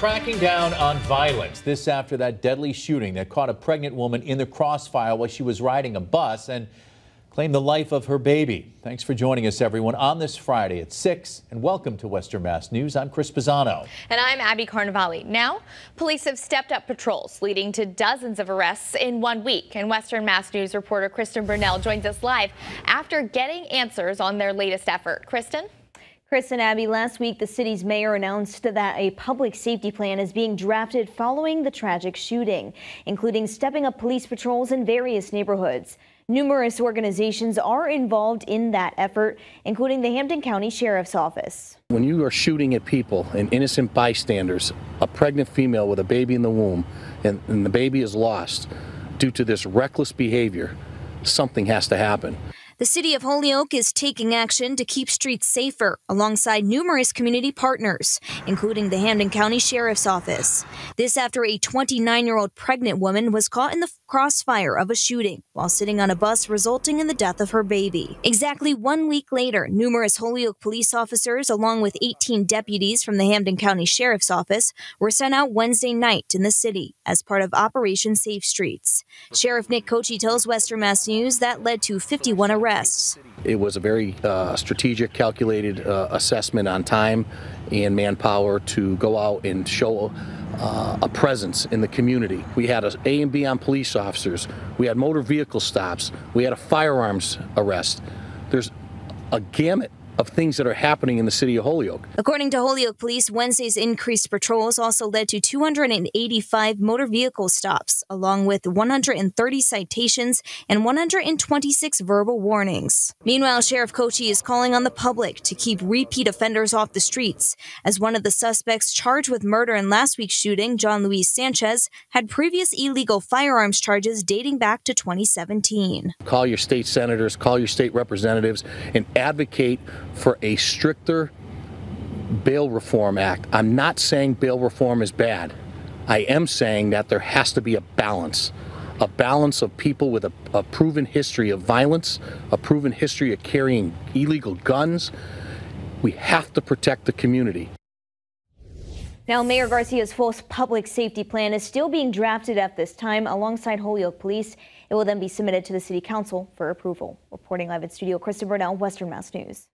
cracking down on violence. This after that deadly shooting that caught a pregnant woman in the crossfire while she was riding a bus and claimed the life of her baby. Thanks for joining us, everyone, on this Friday at 6. And welcome to Western Mass News. I'm Chris Pisano. And I'm Abby Carnevale. Now, police have stepped up patrols, leading to dozens of arrests in 1 week. And Western Mass News reporter Kristen Burnell joins us live after getting answers on their latest effort. Kristen? Chris and Abby, last week the city's mayor announced that a public safety plan is being drafted following the tragic shooting, including stepping up police patrols in various neighborhoods. Numerous organizations are involved in that effort, including the Hampton County Sheriff's Office. When you are shooting at people and innocent bystanders, a pregnant female with a baby in the womb, and the baby is lost due to this reckless behavior, something has to happen. The city of Holyoke is taking action to keep streets safer alongside numerous community partners, including the Hampton County Sheriff's Office. This after a 29-year-old pregnant woman was caught in the crossfire of a shooting while sitting on a bus, resulting in the death of her baby. Exactly 1 week later, numerous Holyoke police officers, along with 18 deputies from the Hampton County Sheriff's Office, were sent out Wednesday night in the city as part of Operation Safe Streets. Sheriff Nick Kochi tells Western Mass News that led to 51 arrests. It was a very strategic, calculated assessment on time and manpower to go out and show a presence in the community. We had an A and B on police officers. We had motor vehicle stops. We had a firearms arrest. There's a gamut of things that are happening in the city of Holyoke. According to Holyoke Police, Wednesday's increased patrols also led to 285 motor vehicle stops, along with 130 citations and 126 verbal warnings. Meanwhile, Sheriff Kochi is calling on the public to keep repeat offenders off the streets, as one of the suspects charged with murder in last week's shooting, John Luis Sanchez, had previous illegal firearms charges dating back to 2017. Call your state senators, call your state representatives, and advocate for a stricter bail reform act. I'm not saying bail reform is bad. I am saying that there has to be a balance of people with a proven history of violence, a proven history of carrying illegal guns. We have to protect the community. Now, Mayor Garcia's full public safety plan is still being drafted at this time alongside Holyoke Police. It will then be submitted to the City Council for approval. Reporting live in studio, Kristen Burnell, Western Mass News.